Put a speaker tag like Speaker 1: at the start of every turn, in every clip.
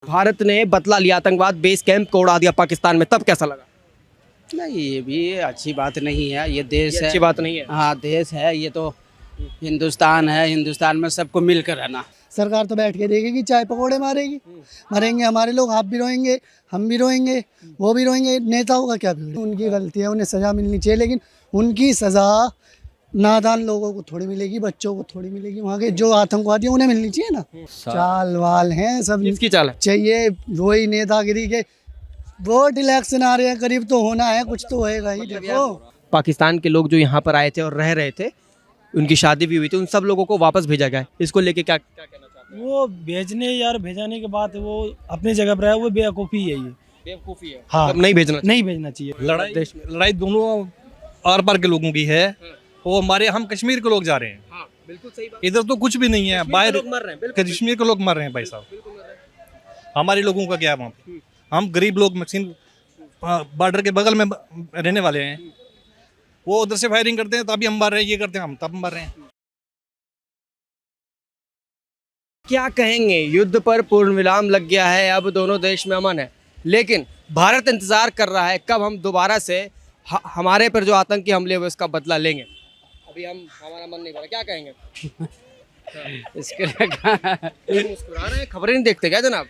Speaker 1: भारत ने बदला लिया, आतंकवाद बेस कैंप को उड़ा दिया पाकिस्तान में, तब कैसा लगा?
Speaker 2: नहीं, ये भी अच्छी बात नहीं है। ये देश
Speaker 1: ये
Speaker 2: है,
Speaker 1: अच्छी बात नहीं है।
Speaker 2: हाँ देश है ये तो। हिंदुस्तान है, हिंदुस्तान में सबको मिलकर रहना।
Speaker 3: सरकार तो बैठ के देखेगी, चाय पकौड़े मारेगी, मरेंगे हमारे लोग, आप भी रोएंगे, हम भी रोएंगे, वो भी रोएंगे। नेताओं का क्या बिगड़, उनकी गलती है, उन्हें सज़ा मिलनी चाहिए, लेकिन उनकी सज़ा नादान लोगों को थोड़ी मिलेगी, बच्चों को थोड़ी मिलेगी। वहाँ के जो आतंकवादी हैं उन्हें मिलनी चाहिए ना। चाल वाल हैं सब,
Speaker 1: किसकी चाल है?
Speaker 3: चाहिए वही नेतागिरी के। वोट इलेक्शन आ रहे हैं, करीब तो होना है, कुछ तो होएगा ही। देखो
Speaker 1: पाकिस्तान के लोग जो यहाँ पर आए थे और रह रहे थे, उनकी शादी भी हुई थी, उन सब लोगों को वापस भेजा गया है। इसको लेके क्या क्या कहना चाहते हैं?
Speaker 4: वो भेजाने के बाद वो अपनी जगह पर है, वो बेवकूफ़ी है, ये
Speaker 1: बेवकूफी है।
Speaker 4: हाँ।
Speaker 1: मतलब नहीं भेजना चाहिए।
Speaker 4: नहीं भेजना चाहिए।
Speaker 5: लड़ाई दोनों आर पार के लोगों की है। वो हमारे हम कश्मीर के लोग जा रहे हैं।
Speaker 1: हाँ, बिल्कुल सही बात।
Speaker 5: इधर तो कुछ भी नहीं है, बाहर
Speaker 1: लोग मर रहे हैं, बिल्कुल
Speaker 5: कश्मीर के लोग मर रहे हैं भाई साहब।
Speaker 1: बिल्कुल मर रहे हैं।
Speaker 5: हमारे लोगों का क्या है वहाँ पे? हम गरीब लोग मशीन बॉर्डर के बगल में रहने वाले हैं। वो उधर से फायरिंग करते हैं तभी हम मर रहे हैं, ये करते हैं हम तब मर रहे हैं।
Speaker 1: क्या कहेंगे? युद्ध पर पूर्ण विराम लग गया है, अब दोनों देश में अमन है, लेकिन भारत इंतजार कर रहा है कब हम दोबारा से हमारे पर जो आतंकी हमले हुए उसका बदला लेंगे। अभी हमारा मन नहीं भरा, क्या कहेंगे?
Speaker 2: इसके लिए
Speaker 1: मुस्कुरा रहे हैं, खबरें नहीं देखते क्या जनाब?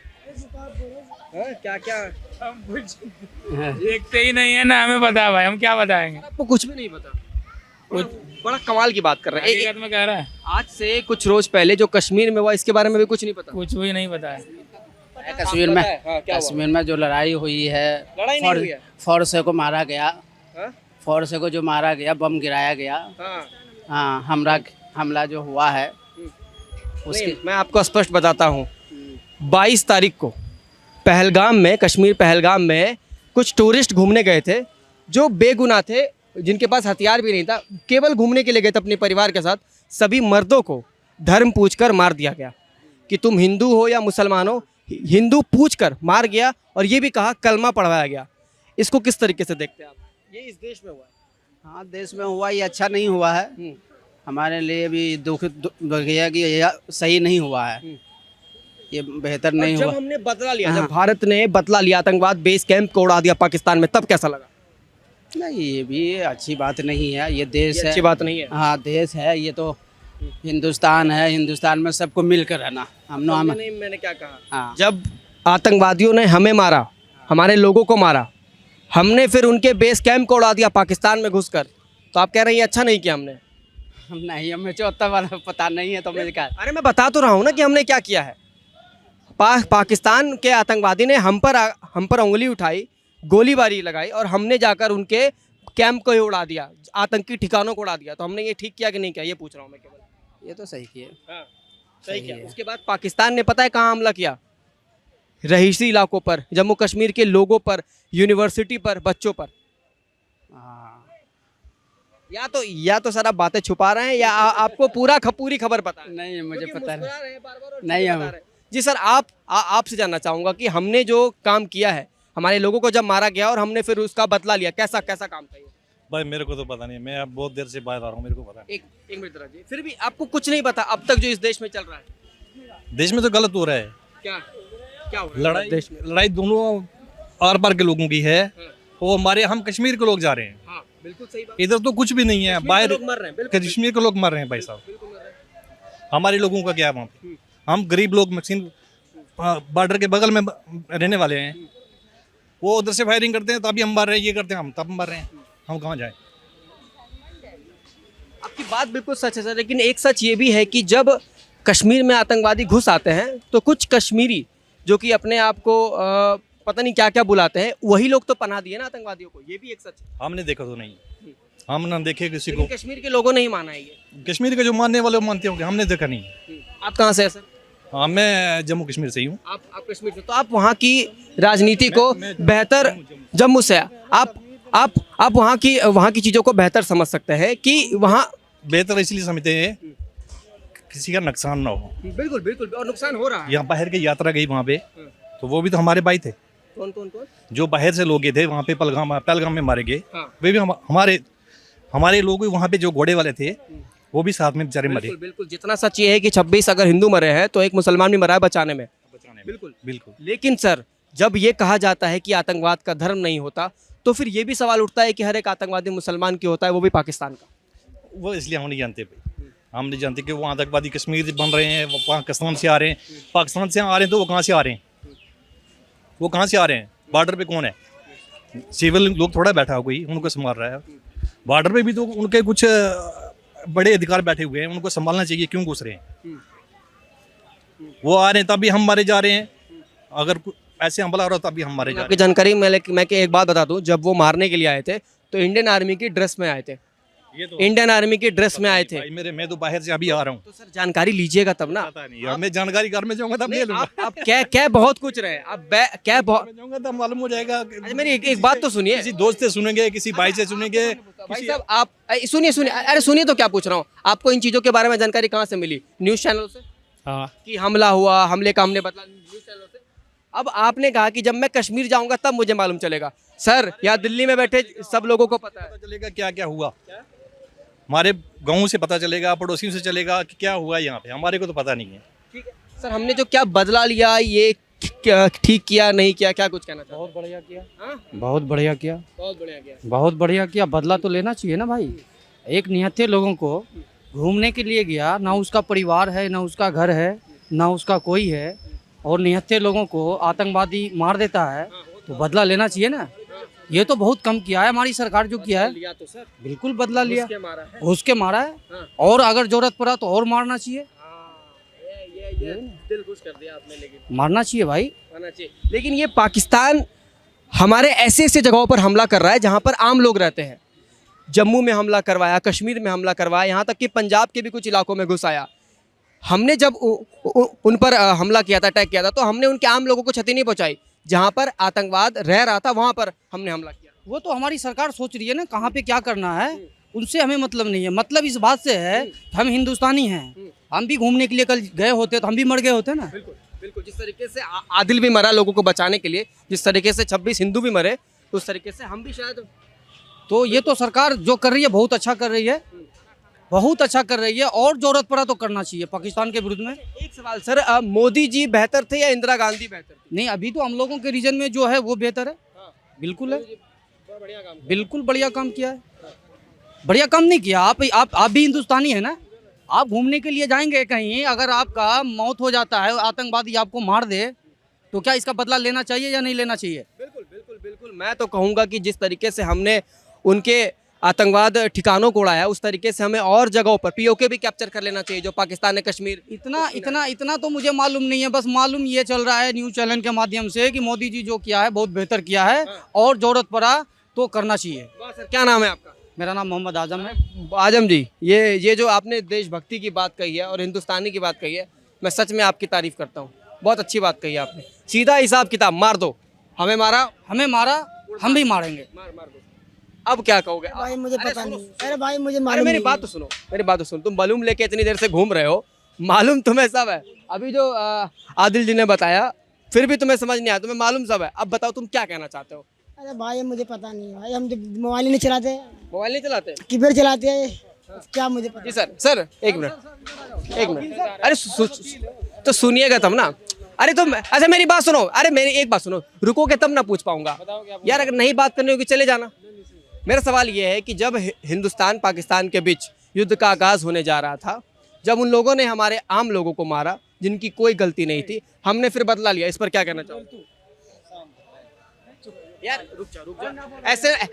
Speaker 1: क्या क्या
Speaker 6: देखते ही नहीं है ना, हमें पता है भाई, हम क्या बताएंगे।
Speaker 1: आपको कुछ भी नहीं पता? बड़ा कमाल की बात कर रहे हैं।
Speaker 6: हकीकत में कह रहा है,
Speaker 1: आज से कुछ रोज पहले जो कश्मीर में हुआ, इसके बारे में भी कुछ नहीं पता।
Speaker 6: कुछ भी नहीं पता है।
Speaker 2: कश्मीर में
Speaker 1: हाँ, क्या हुआ?
Speaker 2: कश्मीर में जो लड़ाई हुई है,
Speaker 1: लड़ाई नहीं हुई है।
Speaker 2: फौरसे को मारा गया,
Speaker 1: हाँ?
Speaker 2: फौरसे को जो मारा गया, बम गिराया गया।
Speaker 1: हाँ।
Speaker 2: हाँ, हमला जो हुआ है उसकी
Speaker 1: नहीं, मैं आपको स्पष्ट बताता हूँ। 22 तारीख को पहलगाम में, कश्मीर पहलगाम में कुछ टूरिस्ट घूमने गए थे जो बेगुनाह थे, जिनके पास हथियार भी नहीं था, केवल घूमने के लिए गए थे अपने परिवार के साथ। सभी मर्दों को धर्म पूछकर मार दिया गया कि तुम हिंदू हो या मुसलमान हो। हिंदू पूछकर मार गया और ये भी कहा कलमा पढ़वाया गया। इसको किस तरीके से देखते हैं आप? ये इस देश में हुआ है।
Speaker 2: हाँ देश में हुआ, ये अच्छा नहीं हुआ है। हमारे लिए भी दुख है कि यह सही नहीं हुआ है, ये बेहतर नहीं
Speaker 1: जब
Speaker 2: हुआ।
Speaker 1: हमने बदला लिया, जब भारत ने बदला लिया, आतंकवाद बेस कैंप को उड़ा दिया पाकिस्तान में, तब कैसा लगा?
Speaker 2: नहीं, ये भी अच्छी बात नहीं है। ये देश
Speaker 1: ये
Speaker 2: है,
Speaker 1: अच्छी बात नहीं है।
Speaker 2: हाँ देश है ये तो। हिंदुस्तान है, हिंदुस्तान में सबको मिलकर रहना।
Speaker 1: नहीं, मैंने क्या कहा?
Speaker 2: हाँ।
Speaker 1: जब आतंकवादियों ने हमें मारा, हमारे लोगों को मारा, हमने फिर उनके बेस कैंप को उड़ा दिया पाकिस्तान में घुसकर, तो आप कह रहे हैं ये अच्छा नहीं किया हमने?
Speaker 2: नहीं, हमें 74 वाला पता नहीं है तो मैं क्या।
Speaker 1: अरे मैं बता तो रहा हूँ ना कि हमने क्या किया है। पाकिस्तान के आतंकवादी ने हम पर उंगली उठाई, गोलीबारी लगाई और हमने जाकर उनके कैंप को ही उड़ा दिया, आतंकी ठिकानों को उड़ा दिया। तो हमने ये ठीक किया कि नहीं किया, ये पूछ रहा हूँ मैं केवल।
Speaker 2: ये तो सही किए।
Speaker 1: हाँ, सही किया। उसके बाद पाकिस्तान ने पता है कहाँ हमला किया? रहीसी इलाकों पर, जम्मू कश्मीर के लोगों पर, यूनिवर्सिटी पर, बच्चों पर।
Speaker 2: हाँ।
Speaker 1: या तो सर आप बातें छुपा रहे हैं या आपको पूरी खबर पता है?
Speaker 2: नहीं, मुझे
Speaker 1: क्योंकि
Speaker 2: पता
Speaker 1: मुस्कुरा रहे हैं बार-बार और
Speaker 2: नहीं
Speaker 1: चीज़ें
Speaker 2: हम-
Speaker 1: बता रहे हैं। जी सर, आपसे जानना चाहूँगा कि हमने जो काम किया है, हमारे लोगों को जब मारा गया और हमने फिर उसका बदला लिया, कैसा काम था ये?
Speaker 5: भाई मेरे को तो पता नहीं, मैं अब बहुत देर से बाहर आ रहा हूँ, मेरे को पता
Speaker 1: एक मिनट जरा जी, फिर भी आपको कुछ नहीं पता अब तक जो इस देश में चल रहा है?
Speaker 5: नहीं। देश में तो गलत हो रहा है।
Speaker 1: क्या हो रहा है देश में?
Speaker 5: लड़ाई दोनों आर पार के लोगों की है। वो हमारे हम कश्मीर के लोग जा रहे हैं।
Speaker 1: हाँ, बिल्कुल सही बात।
Speaker 5: इधर तो कुछ भी नहीं है, बाहर
Speaker 1: लोग मर रहे हैं, बिल्कुल
Speaker 5: कश्मीर के लोग मर रहे हैं भाई साहब।
Speaker 1: बिल्कुल मर रहे हैं।
Speaker 5: हमारे लोगों का क्या है वहाँ पे? हम गरीब लोग मशीन बॉर्डर के बगल में रहने वाले हैं। वो उधर से फायरिंग करते हैं तभी हम मर रहे हैं, ये करते हैं हम तब मर रहे हैं। हम कहाँ जाएं?
Speaker 1: आपकी बात बिल्कुल सच है सर, लेकिन एक सच ये भी है कि जब कश्मीर में आतंकवादी घुस आते हैं तो कुछ कश्मीरी जो कि अपने आप को पता नहीं क्या क्या बुलाते हैं, वही लोग तो पनाह दिए ना आतंकवादियों को। ये भी एक सच है।
Speaker 5: हमने देखा तो नहीं, हम ना देखे किसी को।
Speaker 1: लेकिन कश्मीर के लोगों ने ही माना है ये।
Speaker 5: कश्मीर के जो मानने वाले वो मानते होंगे, हमने देखा नहीं।
Speaker 1: आप कहाँ से हैं सर?
Speaker 5: हाँ, मैं जम्मू कश्मीर से ही हूँ।
Speaker 1: आप कश्मीर से, तो आप वहाँ की राजनीति को बेहतर, जम्मू से आप वहाँ की चीज़ों को बेहतर समझ सकते हैं कि वहाँ
Speaker 5: बेहतर इसलिए समझते हैं किसी का नुकसान ना हो।
Speaker 1: बिल्कुल बिल्कुल, और नुकसान हो रहा है।
Speaker 5: यहाँ बाहर की यात्रा गई वहाँ पे, तो वो भी तो हमारे भाई थे।
Speaker 1: कौन?
Speaker 5: जो बाहर से लोग गए थे वहाँ पे, पहलगाम में मारे गए,
Speaker 1: हाँ।
Speaker 5: वे भी हमारे लोग। वहाँ पे जो घोड़े वाले थे वो भी साथ में बेचारे मरे।
Speaker 1: बिल्कुल बिल्कुल, जितना सच ये है कि 26 अगर हिंदू मरे हैं तो एक मुसलमान भी मरा है बचाने में।
Speaker 5: है।
Speaker 1: बिल्कुल
Speaker 5: बिल्कुल।
Speaker 1: लेकिन सर जब ये कहा जाता है कि आतंकवाद का धर्म नहीं होता तो फिर ये भी सवाल उठता है कि हर एक आतंकवादी मुसलमान क्यों होता है, वो भी पाकिस्तान का।
Speaker 5: वो इसलिए हम नहीं जानते भाई, हम नहीं जानते कि वो आतंकवादी कश्मीर से बन रहे हैं, वो पाकिस्तान से आ रहे हैं। पाकिस्तान से आ रहे हैं तो वो कहाँ से आ रहे हैं, वो कहाँ से आ रहे हैं? बॉर्डर पे कौन है? सिविल लोग थोड़ा बैठा हो कोई उनको संभाल रहा है। बॉर्डर पे भी तो उनके कुछ बड़े अधिकार बैठे हुए हैं, उनको संभालना चाहिए। क्यों घुस रहे हैं? वो आ रहे हैं तभी हम मारे जा रहे हैं, अगर ऐसे हमला हो रहा तभी हम मारे जा
Speaker 1: आपकी
Speaker 5: रहे
Speaker 1: जानकारी मैं एक बात बता दूं, जब वो मारने के लिए आए थे तो इंडियन आर्मी की ड्रेस में आए थे,
Speaker 5: हैं। ये तो
Speaker 1: इंडियन आर्मी की ड्रेस में आए थे।
Speaker 5: भाई मैं तो बाहर से अभी आ रहा हूँ,
Speaker 1: तो सर जानकारी लीजिएगा तब ना।
Speaker 5: पता नहीं, मैं जानकारी घर में जाऊंगा तब ले लूंगा।
Speaker 1: आप क्या बहुत कुछ रहे हैं, आप क्या बहुत।
Speaker 5: मैं जाऊंगा तब मालूम हो जाएगा।
Speaker 1: अच्छा मेरी एक बात तो सुनिए।
Speaker 5: किसी दोस्त से सुनेंगे, किसी भाई से सुनेंगे।
Speaker 1: भाई साहब आप सुनिए, अरे सुनिए तो क्या पूछ रहा हूँ, आपको इन चीज़ों के बारे में जानकारी कहाँ से मिली? न्यूज़ चैनल से कि हमला हुआ, हमले का हमने बदला, न्यूज़ चैनल से। अब आपने कहा कि जब मैं कश्मीर जाऊंगा तब मुझे मालूम चलेगा। सर यहाँ दिल्ली में बैठे सब लोगों को पता है।
Speaker 5: पता चलेगा क्या क्या हुआ, हमारे गाँव से पता चलेगा, पड़ोसियों से चलेगा कि क्या हुआ यहाँ पे, हमारे को तो पता नहीं है।
Speaker 1: ठीक है सर, हमने जो क्या बदला लिया ये ठीक किया नहीं किया, क्या कुछ कहना चाहते
Speaker 7: बहुत बढ़िया किया,
Speaker 1: हाँ?
Speaker 7: बहुत बढ़िया किया,
Speaker 1: बहुत बढ़िया किया।
Speaker 7: बहुत बढ़िया किया। बदला तो लेना चाहिए ना भाई। एक निहत्थे लोगों को घूमने के लिए गया, ना उसका परिवार है, ना उसका घर है, ना उसका कोई है, और निहत्थे लोगों को आतंकवादी मार देता है, तो बदला लेना चाहिए ना। ये तो बहुत कम किया है हमारी सरकार जो किया है।
Speaker 1: लिया तो सर
Speaker 7: बिल्कुल बदला लिया,
Speaker 1: उसके मारा है।
Speaker 7: उसके मारा है,
Speaker 1: हाँ।
Speaker 7: और अगर जरूरत पड़ा तो और मारना चाहिए,
Speaker 1: ये दिल खुश कर दिया आपने। लेकिन
Speaker 7: मारना चाहिए भाई।
Speaker 1: मानना चाहिए। लेकिन ये पाकिस्तान हमारे ऐसे ऐसे जगहों पर हमला कर रहा है जहां पर आम लोग रहते हैं। जम्मू में हमला करवाया, कश्मीर में हमला करवाया, यहाँ तक कि पंजाब के भी कुछ इलाकों में घुस आया। हमने जब उन पर हमला किया था, अटैक किया था, तो हमने उनके आम लोगों को क्षति नहीं पहुंचाई। जहाँ पर आतंकवाद रह रहा था वहाँ पर हमने हमला किया।
Speaker 7: वो तो हमारी सरकार सोच रही है ना कहाँ पे क्या करना है, उनसे हमें मतलब नहीं है। मतलब इस बात से है कि हम हिंदुस्तानी हैं, हम भी घूमने के लिए कल गए होते तो हम भी मर गए होते ना।
Speaker 1: बिल्कुल बिल्कुल, जिस तरीके से आदिल भी मरा लोगों को बचाने के लिए, जिस तरीके से 26 हिंदू भी मरे, उस तरीके से हम भी शायद।
Speaker 7: तो ये तो सरकार जो कर रही है बहुत अच्छा कर रही है, बहुत अच्छा कर रही है, और जरूरत पड़ा तो करना चाहिए पाकिस्तान के विरुद्ध में।
Speaker 1: एक सवाल सर, मोदी जी बेहतर थे या इंदिरा गांधी बेहतर थी?
Speaker 7: नहीं, अभी तो हम लोगों के रीजन में जो है वो बेहतर है। बिल्कुल है, बिल्कुल बढ़िया काम किया है। बढ़िया काम नहीं किया। आप भी हिंदुस्तानी है ना, आप घूमने के लिए जाएंगे कहीं, अगर आपका मौत हो जाता है, आतंकवादी आपको मार दे, तो क्या इसका बदला लेना चाहिए या नहीं लेना चाहिए?
Speaker 1: बिल्कुल बिल्कुल बिल्कुल। मैं तो कहूँगा कि जिस तरीके से हमने उनके आतंकवाद ठिकानों को उड़ाया, उस तरीके से हमें और जगहों पर पीओके भी कैप्चर कर लेना चाहिए, जो पाकिस्तान ने कश्मीर।
Speaker 7: इतना तो मुझे मालूम नहीं है। बस मालूम ये चल रहा है न्यूज़ चैनल के माध्यम से कि मोदी जी जो किया है बहुत बेहतर किया है, और जरूरत पड़ा तो करना चाहिए।
Speaker 1: वाह सर, क्या नाम है आपका?
Speaker 7: मेरा नाम मोहम्मद आजम है।
Speaker 1: आजम जी, ये जो आपने देशभक्ति की बात कही है और हिंदुस्तानी की बात कही है, मैं सच में आपकी तारीफ करता हूँ। बहुत अच्छी बात कही आपने। सीधा हिसाब किताब, मार दो, हमें मारा,
Speaker 7: हम भी मारेंगे।
Speaker 1: मार दो। अब क्या कहोगे?
Speaker 8: भाई मुझे पता नहीं। अरे भाई मुझे
Speaker 1: अरे
Speaker 8: मालूम
Speaker 1: मेरी
Speaker 8: नहीं।
Speaker 1: बात तो सुनो, मेरी बात तो सुनो। तुम मालूम लेके इतनी देर से घूम रहे हो, मालूम तुम्हें सब है। अभी जो आदिल जी ने बताया, फिर भी तुम्हें समझ नहीं आया, तुम्हें मालूम सब है। अब बताओ तुम क्या कहना चाहते हो?
Speaker 8: अरे भाई मुझे पता नहीं भाई, हम मोबाइल नहीं चलाते,
Speaker 1: मोबाइल नहीं चलाते?
Speaker 8: कीपैड चलाते हैं, क्या मुझे पता।
Speaker 1: जी सर एक मिनट। अरे तो सुनिएगा तब ना। अरे तुम अच्छा मेरी बात सुनो, अरे मेरी एक बात सुनो, रुकोगे तब ना पूछ पाऊंगा यार। अगर नहीं बात करनी होगी चले जाना। मेरा सवाल ये है कि जब हिंदुस्तान पाकिस्तान के बीच युद्ध का आगाज होने जा रहा था, जब उन लोगों ने हमारे आम लोगों को मारा जिनकी कोई गलती नहीं थी, हमने फिर बदला लिया, इस पर क्या कहना चाहोगे? यार रुक जाओ,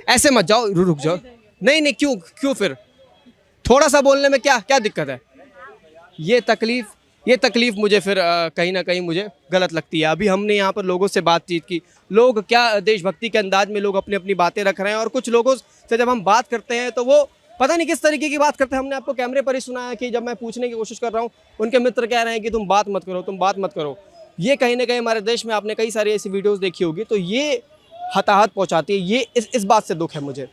Speaker 1: ऐसे मत जाओ, रुक जाओ। नहीं क्यों फिर थोड़ा सा बोलने में क्या दिक्कत है? ये तकलीफ मुझे फिर कहीं ना कहीं मुझे गलत लगती है। अभी हमने यहाँ पर लोगों से बातचीत की, लोग क्या देशभक्ति के अंदाज में लोग अपनी अपनी बातें रख रहे हैं, और कुछ लोगों से जब हम बात करते हैं तो वो पता नहीं किस तरीके की बात करते हैं। हमने आपको कैमरे पर ही सुना है कि जब मैं पूछने की कोशिश कर रहा हूँ, उनके मित्र कह रहे हैं कि तुम बात मत करो। ये कहीं ना कहीं हमारे देश में आपने कई सारी ऐसी वीडियोज़ देखी होगी, तो ये हताहत पहुँचाती है। ये इस बात से दुख है मुझे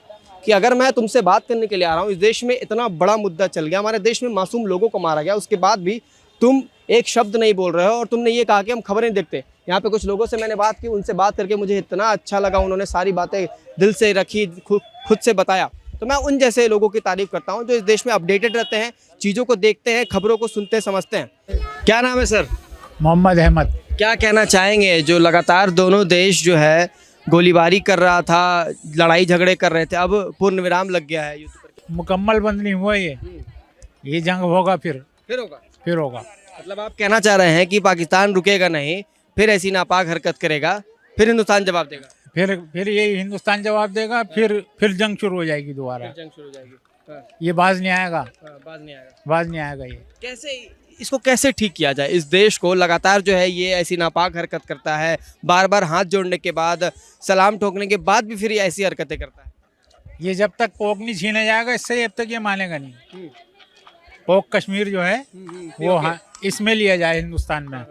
Speaker 1: कि अगर मैं तुमसे बात करने के लिए आ रहा हूँ, इस देश में इतना बड़ा मुद्दा चल गया, हमारे देश में मासूम लोगों को मारा गया, उसके बाद भी तुम एक शब्द नहीं बोल रहे हो, और तुमने ये कहा कि हम खबरें देखते। यहाँ पे कुछ लोगों से मैंने बात की, उनसे बात करके मुझे इतना अच्छा लगा, उन्होंने सारी बातें दिल से रखी, खुद से बताया। तो मैं उन जैसे लोगों की तारीफ करता हूँ जो इस देश में अपडेटेड रहते हैं, चीज़ों को देखते हैं, खबरों को सुनते समझते हैं। क्या नाम है सर?
Speaker 9: मोहम्मद अहमद।
Speaker 1: क्या कहना चाहेंगे जो लगातार दोनों देश जो है गोलीबारी कर रहा था, लड़ाई झगड़े कर रहे थे, अब पूर्ण विराम लग गया है युद्ध पर?
Speaker 9: मुकम्मल बंद नहीं हुआ ये जंग होगा
Speaker 1: फिर होगा।
Speaker 9: फिर होगा।
Speaker 1: मतलब आप कहना चाह रहे हैं कि पाकिस्तान रुकेगा नहीं, फिर ऐसी नापाक हरकत करेगा, फिर हिंदुस्तान जवाब देगा?
Speaker 9: फिर ये हिंदुस्तान जवाब देगा, फिर जंग शुरू हो जाएगी दोबारा।
Speaker 1: जंग शुरू हो जाएगी। हाँ,
Speaker 9: ये बाज नहीं आएगा,
Speaker 1: बाज नहीं आएगा।
Speaker 9: बाज नहीं आएगा ये।
Speaker 1: कैसे इसको कैसे ठीक किया जाए? इस देश को लगातार जो है ये ऐसी नापाक हरकत करता है, बार बार हाथ जोड़ने के बाद, सलाम ठोकने के बाद भी फिर ये ऐसी हरकतें करता है।
Speaker 9: ये जब तक पोक नहीं छीना जाएगा इससे अब तक ये मानेगा नहीं। पोक कश्मीर जो है वो हाँ इसमें लिया जाए हिंदुस्तान में,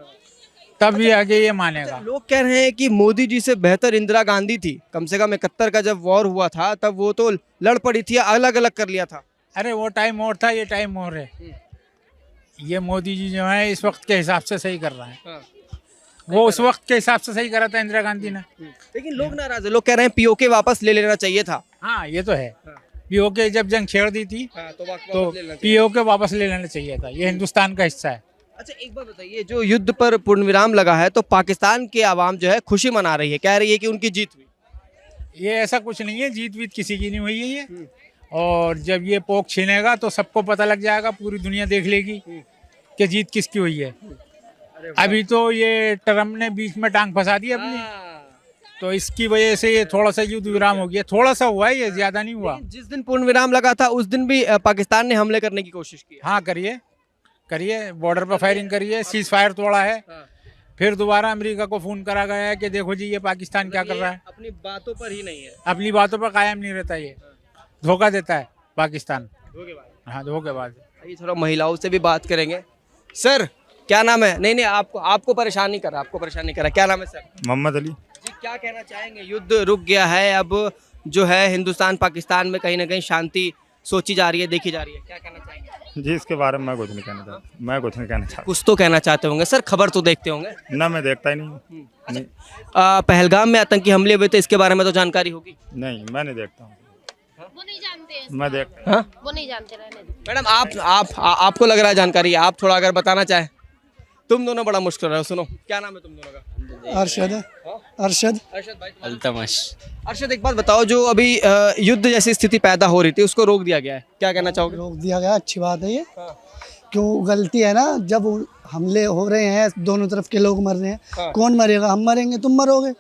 Speaker 9: तब भी आगे ये मानेगा।
Speaker 1: लोग कह रहे हैं कि मोदी जी से बेहतर इंदिरा गांधी थी। कम से कम 71 का जब वॉर हुआ था तब वो तो लड़ पड़ी थी, अलग अलग कर लिया था।
Speaker 9: अरे वो टाइम और था, ये टाइम और है। ये मोदी जी जो है इस वक्त के हिसाब से सही कर रहा है। वो उस वक्त के हिसाब से सही करा था इंदिरा गांधी ने।
Speaker 1: लेकिन लोग नाराज है, लोग कह रहे हैं पीओके वापस ले लेना चाहिए था।
Speaker 9: हाँ ये तो है। पीओके जब जंग छेड़ दी थी तो पीओके वापस ले लेना चाहिए था। ये हिंदुस्तान का हिस्सा है।
Speaker 1: अच्छा एक बात बताइए, जो युद्ध पर पूर्ण विराम लगा है तो पाकिस्तान की आवाम जो है खुशी मना रही है, कह रही है कि उनकी जीत हुई।
Speaker 9: ये ऐसा कुछ नहीं है, जीत वीत किसी की नहीं हुई है ये। और जब ये पोक छीनेगा तो सबको पता लग जाएगा, पूरी दुनिया देख लेगी कि जीत किसकी हुई है। अभी तो ये ट्रम्प ने बीच में टांग फंसा दी अपनी, तो इसकी वजह से ये थोड़ा सा युद्ध विराम हो गया। थोड़ा सा हुआ है, ये ज्यादा नहीं हुआ।
Speaker 1: जिस दिन पूर्ण विराम लगा था उस दिन भी पाकिस्तान ने हमले करने की कोशिश की।
Speaker 9: हाँ करिए, बॉर्डर पर फायरिंग करिए, सीज फायर तोड़ा है। फिर दोबारा अमेरिका को फोन करा गया है कि देखो जी ये पाकिस्तान क्या कर रहा है।
Speaker 1: अपनी बातों पर ही नहीं है,
Speaker 9: अपनी बातों पर कायम नहीं रहता, ये धोखा देता है पाकिस्तान। हाँ धोखेबाज।
Speaker 1: ये थोड़ा महिलाओं से भी बात करेंगे। सर क्या नाम है? नहीं आपको परेशान नहीं कर रहा, आपको परेशान नहीं कर रहा। क्या नाम है सर?
Speaker 10: मोहम्मद अली।
Speaker 1: जी क्या कहना चाहेंगे? युद्ध रुक गया है, अब जो है हिंदुस्तान पाकिस्तान में कहीं ना कहीं शांति सोची जा रही है, देखी जा रही है, क्या कहना चाहेंगे?
Speaker 10: जी इसके बारे में मैं कुछ नहीं कहना चाहता।
Speaker 1: कुछ तो कहना चाहते होंगे सर, खबर तो देखते होंगे
Speaker 10: ना, मैं देखता ही नहीं। नहीं,
Speaker 1: पहलगाम में आतंकी हमले हुए थे, इसके बारे में तो जानकारी होगी।
Speaker 10: नहीं मैं नहीं देखता हूँ।
Speaker 11: वो नहीं जानते हैं,
Speaker 10: मैं देख
Speaker 11: वो नहीं जानते। रहने दो
Speaker 1: मैडम आपको लग रहा है जानकारी है, आप थोड़ा अगर बताना चाहें। तुम दोनों बड़ा मुश्किल रहे हो, सुनो क्या नाम है तुम दोनों का?
Speaker 3: अरशद अरशद
Speaker 1: भाई
Speaker 6: अल्तमश।
Speaker 1: अरशद एक बात बताओ, जो अभी युद्ध जैसी स्थिति पैदा हो रही थी उसको रोक दिया गया है, क्या कहना चाहोगे?
Speaker 3: रोक दिया गया, अच्छी बात है ये। क्यों गलती है ना, जब हमले हो रहे हैं दोनों तरफ के लोग मर रहे हैं, कौन मरेगा? हम मरेंगे, तुम मरोगे,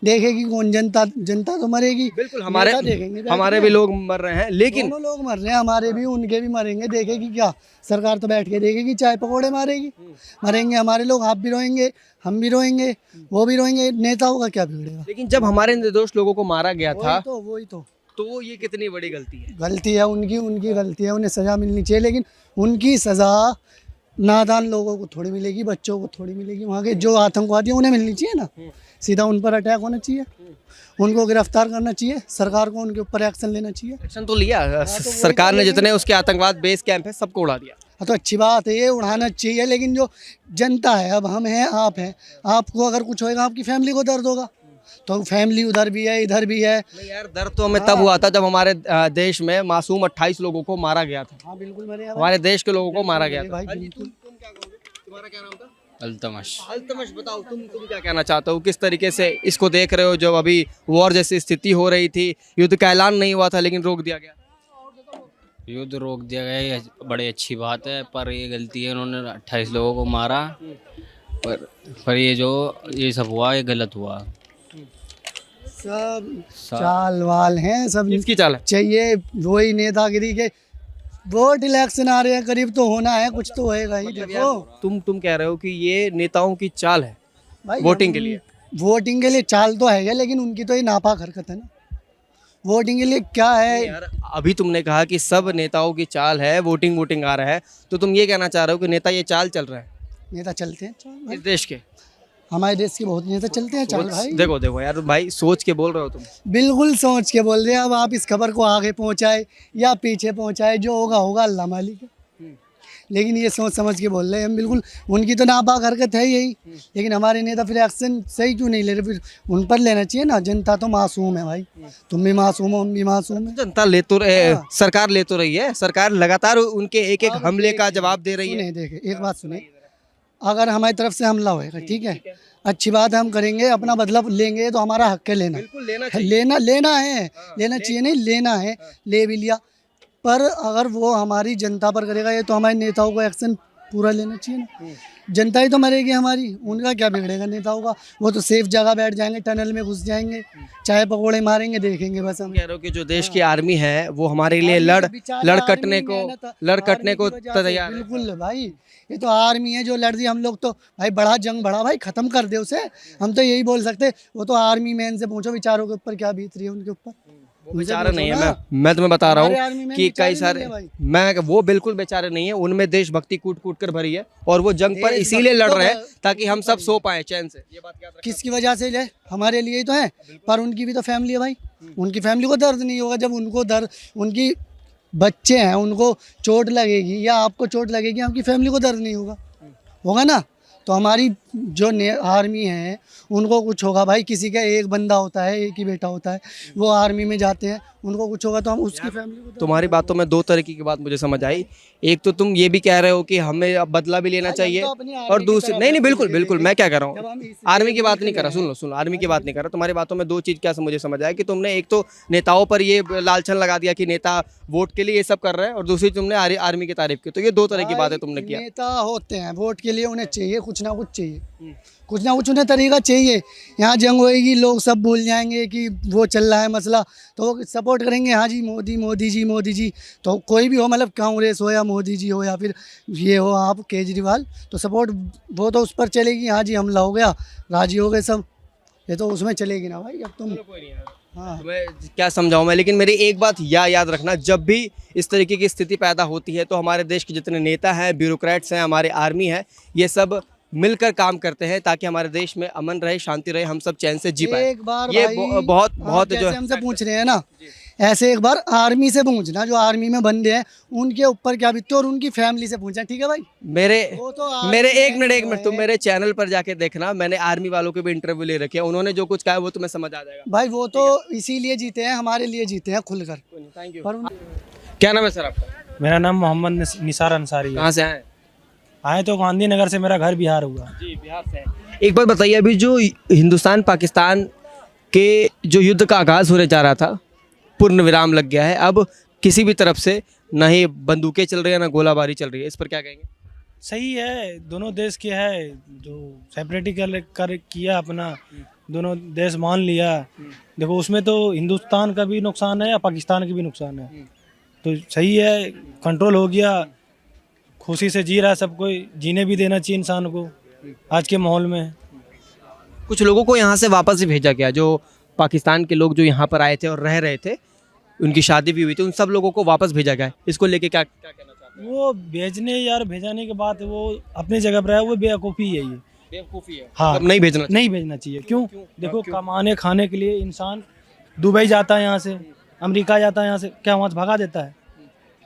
Speaker 3: देखेगी कौन? जनता तो मरेगी।
Speaker 1: बिल्कुल,
Speaker 3: देखेंगे
Speaker 1: हमारे भी लोग मर रहे हैं, लेकिन
Speaker 3: दोनों लोग मर रहे हैं, हमारे भी उनके भी मरेंगे, देखेगी क्या? सरकार तो बैठ के देखेगी, चाय पकौड़े मारेगी। मरेंगे हमारे लोग, आप भी रोएंगे, हम भी रोएंगे, वो भी रोएंगे, नेताओं का क्या बिगड़ेगा?
Speaker 1: लेकिन जब हमारे निर्दोष लोगों को मारा गया था
Speaker 3: वही
Speaker 1: तो ये कितनी बड़ी गलती है?
Speaker 3: गलती है उनकी गलती है, उन्हें सज़ा मिलनी चाहिए। लेकिन उनकी सज़ा नादान लोगों को थोड़ी मिलेगी, बच्चों को थोड़ी मिलेगी। वहाँ के जो आतंकवादी हैं उन्हें मिलनी चाहिए ना, सीधा उन पर अटैक होना चाहिए, उनको गिरफ्तार करना चाहिए, सरकार को उनके ऊपर एक्शन लेना चाहिए।
Speaker 1: एक्शन तो लिया सरकार ने, जितने उसके आतंकवाद बेस कैंप है सबको उड़ा दिया।
Speaker 3: हाँ तो अच्छी बात है, ये उड़ाना चाहिए। लेकिन जो जनता है, अब हम हैं, आप हैं, आपको अगर कुछ होएगा आपकी फैमिली को दर्द होगा, तो फैमिली उधर भी है इधर भी है।
Speaker 1: नहीं यार, दर्द तो हमें तब हुआ था जब हमारे देश में मासूम 28 लोगों को मारा गया था।
Speaker 3: हाँ बिल्कुल मरे
Speaker 1: हमारे देश के लोगों को मारा गया था।
Speaker 3: भाई बिल्कुल।
Speaker 1: तुम्हारा क्या नाम था?
Speaker 6: अल्तमश।
Speaker 1: अल्तमश, बताओ तुम क्या कहना चाहते हो, किस तरीके से इसको देख रहे हो? जब अभी वॉर जैसी स्थिति हो रही थी, युद्ध का ऐलान नहीं हुआ था लेकिन रोक दिया गया।
Speaker 6: युद्ध रोक दिया गया, ये बड़ी अच्छी बात है, पर ये गलती है, उन्होंने 28 लोगों को मारा। पर ये सब हुआ, ये गलत हुआ।
Speaker 3: सब चाल वाल हैं, सब
Speaker 1: किसकी चाल है?
Speaker 3: चाहिए वही नेतागिरी के। वोट इलेक्शन आ रहे हैं करीब, तो होना है, कुछ तो होएगा ही। देखो
Speaker 1: तुम कह रहे हो कि ये नेताओं की चाल है
Speaker 3: भाई,
Speaker 1: वोटिंग के लिए?
Speaker 3: वोटिंग के लिए चाल तो है, लेकिन उनकी तो ये नापाक हरकत है ना। वोटिंग के लिए क्या है
Speaker 1: यार, अभी तुमने कहा कि सब नेताओं की चाल है, वोटिंग आ रहा है, तो तुम ये कहना चाह रहे हो कि नेता ये चाल चल रहा है?
Speaker 3: नेता चलते हैं चाल
Speaker 1: इस देश के,
Speaker 3: हमारे देश के बहुत नेता चलते हैं चाल भाई।
Speaker 1: देखो यार भाई, सोच के बोल रहे हो तुम।
Speaker 3: बिल्कुल सोच के बोल रहे हैं। अब आप इस खबर को आगे पहुंचाए या पीछे पहुंचाए, जो होगा अल्लाह मालिक है। लेकिन ये सोच समझ के बोल रहे हैं हम, बिल्कुल उनकी तो नापाक हरकत है यही। लेकिन हमारे नेता फिर एक्शन सही क्यों नहीं ले रहे? फिर उन पर लेना चाहिए ना। जनता तो मासूम है भाई, तुम भी मासूम हो, हम भी मासूम है।
Speaker 1: जनता ले तो सरकार ले तो रही है, सरकार लगातार उनके एक हमले का जवाब दे रही है।
Speaker 3: नहीं देखे, एक बात सुने, अगर हमारी तरफ से हमला होएगा, ठीक है, अच्छी बात है, हम करेंगे, अपना बदला लेंगे तो हमारा हक है लेना।
Speaker 1: बिल्कुल लेना
Speaker 3: लेना है, लेना चाहिए नहीं, लेना है, ले भी लिया। पर अगर वो हमारी जनता पर करेगा, ये तो हमारे नेताओं को एक्शन पूरा लेना चाहिए ना। जनता ही तो मरेगी हमारी, उनका क्या बिगड़ेगा नेताओं का। वो तो सेफ जगह बैठ जाएंगे, टनल में घुस जाएंगे, चाय पकौड़े मारेंगे, देखेंगे बस हम।
Speaker 1: कह रहे हो कि जो देश की आर्मी है वो हमारे लिए लड़ कटने को तैयार है।
Speaker 3: बिल्कुल भाई, ये तो आर्मी है जो लड़ रही है। हम लोग तो भाई बड़ा जंग बढ़ा भाई, खत्म कर दे उसे, हम तो यही बोल सकते। वो तो आर्मी मैन से पूछो विचारों के ऊपर क्या बीत रही है उनके ऊपर।
Speaker 1: बेचारे नहीं है, मैं तुम्हें बता रहा
Speaker 3: हमारे आर्मी
Speaker 1: हूँ
Speaker 3: में
Speaker 1: कि
Speaker 3: बेचारे
Speaker 1: कई सारे
Speaker 3: नहीं है भाई।
Speaker 1: मैं वो बिल्कुल बेचारे नहीं है, उनमें देशभक्ति कूट कूट कर भरी है और वो जंग पर इसीलिए लड़ रहे हैं ताकि हम सब सो पाए चैन से। ये बात याद रखना।
Speaker 3: किसकी वजह से ले, हमारे लिए ही तो है, पर उनकी भी तो फैमिली है भाई। उनकी फैमिली को दर्द नहीं होगा जब उनको दर्द, उनकी बच्चे हैं, उनको चोट लगेगी या आपको चोट लगेगी, आपकी फैमिली को दर्द नहीं होगा ना। तो हमारी जो आर्मी है उनको कुछ होगा भाई, किसी का एक बंदा होता है, एक ही बेटा होता है, वो आर्मी में जाते हैं, उनको कुछ होगा तो हम उसकी फैमिली को।
Speaker 1: तुम्हारी बातों में दो तरीके की बात मुझे समझ आई। एक तो तुम ये भी कह रहे हो कि हमें अब बदला भी लेना चाहिए, और दूसरी नहीं बिल्कुल मैं क्या कर रहा हूँ, आर्मी की बात नहीं कर रहा, सुन लो आर्मी की बात नहीं कर रहा। तुम्हारी बातों में दो चीज़ क्या मुझे समझ आया कि तुमने एक तो नेताओं पर ये लालछन लगा दिया कि नेता वोट के लिए ये सब कर रहे हैं, और दूसरी तुमने आर्मी की तारीफ की। तो ये दो तरह की बातें तुमने किया।
Speaker 3: नेता होते हैं वोट के लिए, उन्हें चाहिए कुछ ना कुछ चाहिए, कुछ ना कुछ उन्हें तरीका चाहिए। यहाँ जंग होएगी, लोग सब भूल जाएंगे कि वो चल रहा है मसला, तो वो सपोर्ट करेंगे, हाँ जी मोदी जी। तो कोई भी हो, मतलब कांग्रेस हो या मोदी जी हो या फिर ये हो आप केजरीवाल, तो सपोर्ट वो तो उस पर चलेगी। हाँ जी हमला हो गया, राजी हो गए सब, ये तो उसमें चलेगी ना भाई। अब तुम हाँ,
Speaker 1: तुम्हें क्या समझाऊं मैं, लेकिन मेरी एक बात याद रखना, जब भी इस तरीके की स्थिति पैदा होती है तो हमारे देश के जितने नेता हैं, ब्यूरोक्रेट्स हैं, हमारे आर्मी है, ये सब मिलकर काम करते हैं ताकि हमारे देश में अमन रहे, शांति रहे, हम सब चैन से जी पाए।
Speaker 3: एक बार
Speaker 1: ये
Speaker 3: भाई,
Speaker 1: बहुत
Speaker 3: जैसे हमसे पूछ रहे हैं ना, ऐसे एक बार आर्मी से पूछना, जो आर्मी में बंदे हैं उनके ऊपर क्या बीतते, और उनकी फैमिली से पूछना, ठीक है भाई।
Speaker 1: मेरे
Speaker 3: एक
Speaker 1: मिनट तुम मेरे चैनल पर जाके देखना, मैंने आर्मी वालों के भी इंटरव्यू ले रखे हैं, उन्होंने जो कुछ कहा है वो तुम्हें समझ आ जाएगा
Speaker 3: भाई। वो तो इसीलिए जीते हैं, हमारे लिए जीते हैं खुलकर।
Speaker 1: Thank you.
Speaker 3: पर
Speaker 1: क्या नाम है सर आपका?
Speaker 4: मेरा नाम मोहम्मद निसार अंसारी है।
Speaker 1: कहाँ से
Speaker 4: आए तो गांधीनगर से, मेरा घर बिहार हुआ।
Speaker 1: जी बिहार से। एक बात बताइए, अभी जो हिंदुस्तान पाकिस्तान के जो युद्ध का आगाज़ होने जा रहा था, पूर्ण विराम लग गया है, अब किसी भी तरफ से ना ही बंदूकें चल रही है ना गोलाबारी चल रही है, इस पर क्या कहेंगे?
Speaker 4: सही है, दोनों देश के है, जो सेपरेटी कर किया अपना, दोनों देश मान लिया। देखो उसमें तो हिंदुस्तान का भी नुकसान है या पाकिस्तान का भी नुकसान है, तो सही है, कंट्रोल हो गया, खुशी से जी रहा है सब कोई, जीने भी देना चाहिए इंसान को आज के माहौल में।
Speaker 1: कुछ लोगों को यहाँ से वापस भी भेजा गया, जो पाकिस्तान के लोग जो यहाँ पर आए थे और रह रहे थे, उनकी शादी भी हुई थी, उन सब लोगों को वापस भेजा गया है। इसको लेके क्या कहना चाहते हैं?
Speaker 4: वो भेजाने के बाद वो अपनी जगह पर है, वो बेवकूफ़ी है, ये
Speaker 1: बेवकूफ़ी है।
Speaker 4: हाँ,
Speaker 1: मतलब नहीं
Speaker 4: भेजना चाहिए। क्यों? देखो कमाने खाने के लिए इंसान दुबई जाता है, यहाँ से अमेरिका जाता है, यहाँ से क्या वहाँ से भगा देता है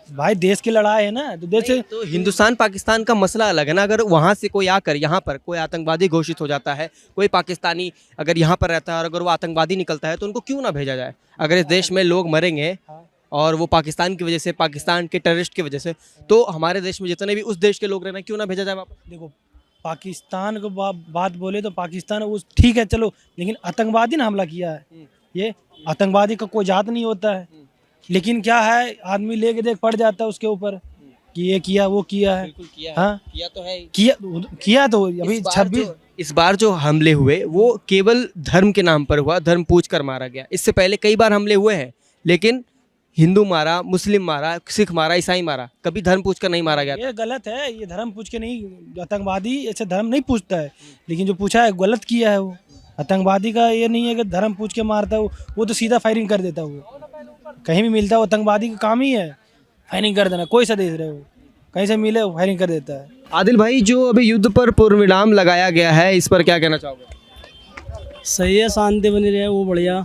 Speaker 4: भाई। देश की लड़ाई है ना, तो देश से
Speaker 1: तो हिंदुस्तान पाकिस्तान का मसला अलग है ना। अगर वहाँ से कोई आकर यहाँ पर कोई आतंकवादी घोषित हो जाता है, कोई पाकिस्तानी अगर यहाँ पर रहता है और अगर वो आतंकवादी निकलता है, तो उनको क्यों ना भेजा जाए? अगर इस देश में लोग मरेंगे और वो पाकिस्तान की वजह से, पाकिस्तान के टेररिस्ट की वजह से, तो हमारे देश में जितने भी उस देश के लोग रहना, क्यों ना भेजा जाए वापस?
Speaker 4: देखो पाकिस्तान को बात बोले तो पाकिस्तान वो ठीक है चलो, लेकिन आतंकवादी ने हमला किया है। ये आतंकवादी का कोई जात नहीं होता है, लेकिन क्या है, आदमी लेके देख पड़ जाता है उसके ऊपर कि ये किया वो किया है। हाँ
Speaker 1: किया तो है,
Speaker 4: किया तो अभी 26
Speaker 1: इस बार जो हमले हुए वो केवल धर्म के नाम पर हुआ, धर्म पूछ कर मारा गया। इससे पहले कई बार हमले हुए हैं, लेकिन हिंदू मारा, मुस्लिम मारा, सिख मारा, ईसाई मारा, कभी धर्म पूछ कर नहीं मारा गया।
Speaker 4: ये गलत है, ये धर्म पूछ के नहीं, आतंकवादी ऐसे धर्म नहीं पूछता है, लेकिन जो पूछा है गलत किया है। वो आतंकवादी का ये नहीं है कि धर्म पूछ के मारता है, वो तो सीधा फायरिंग कर देता है। वो कहीं भी मिलता है, वो आतंकवादी का काम ही है फायरिंग कर देना, कोई सा देश रहे हो, कहीं से मिले वो फायरिंग कर देता है।
Speaker 1: आदिल भाई, जो अभी युद्ध पर पूर्ण विराम लगाया गया है, इस पर क्या कहना चाहोगे?
Speaker 12: सही है, शांति बनी रहे, वो बढ़िया।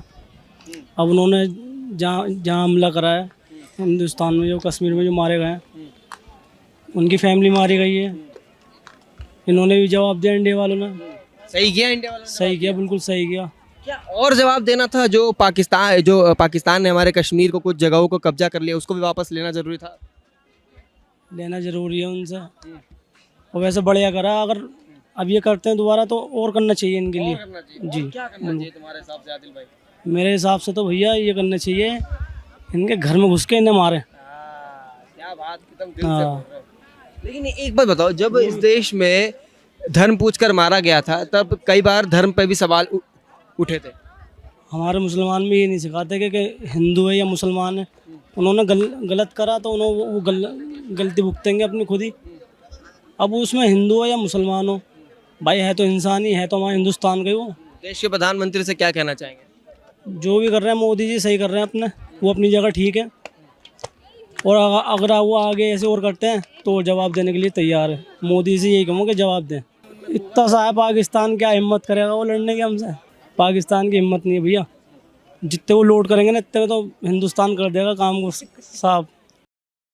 Speaker 12: अब उन्होंने जहाँ हमला करा है हिंदुस्तान में, जो कश्मीर में जो मारे गए हैं, उनकी फैमिली मारी गई है, इन्होंने भी जवाब दिया, इंडिया वालों ने।
Speaker 1: सही किया इंडिया वालों ने?
Speaker 12: सही किया, बिल्कुल सही किया।
Speaker 1: क्या और जवाब देना था? जो पाकिस्तान ने हमारे कश्मीर को, कुछ जगहों को कब्जा कर लिया, उसको भी वापस लेना जरूरी था?
Speaker 12: लेना जरूरी है उनसे, और वैसे बढ़िया करा। अगर अब ये करते हैं दोबारा तो और करना चाहिए इनके लिए।
Speaker 1: करना चाहिए।
Speaker 12: जी।
Speaker 1: और क्या करना चाहिए तुम्हारे हिसाब से आदिल भाई?
Speaker 12: मेरे हिसाब से तो भैया ये करना चाहिए, इनके घर में घुस के इन्हें मारे।
Speaker 1: क्या बात, एकदम दिल से
Speaker 12: हाँ।
Speaker 1: बोल रहे हो। लेकिन एक बात बताओ, जब इस देश में धर्म पूछकर मारा गया था तब कई बार धर्म पे भी सवाल उठे थे।
Speaker 12: हमारे मुसलमान में ये नहीं सिखाते कि हिंदू है या मुसलमान है, उन्होंने गलत करा तो उन्होंने वो गलती भुगतेंगे अपनी खुद ही। अब उसमें हिंदू हो या मुसलमान हो, भाई है तो इंसान ही है, तो हमारे हिंदुस्तान का ही वो।
Speaker 1: देश के प्रधानमंत्री से क्या कहना चाहेंगे?
Speaker 12: जो भी कर रहे हैं मोदी जी सही कर रहे हैं अपने, वो अपनी जगह ठीक है। और अगर वो आगे ऐसे और करते हैं तो जवाब देने के लिए तैयार है। मोदी से यही कहूँगा कि जवाब दें। इतना सा है पाकिस्तान, क्या हिम्मत करेगा वो लड़ने की हमसे? पाकिस्तान की हिम्मत नहीं है भैया। जितने वो लोड करेंगे ना इतने में तो हिंदुस्तान कर देगा काम को साफ।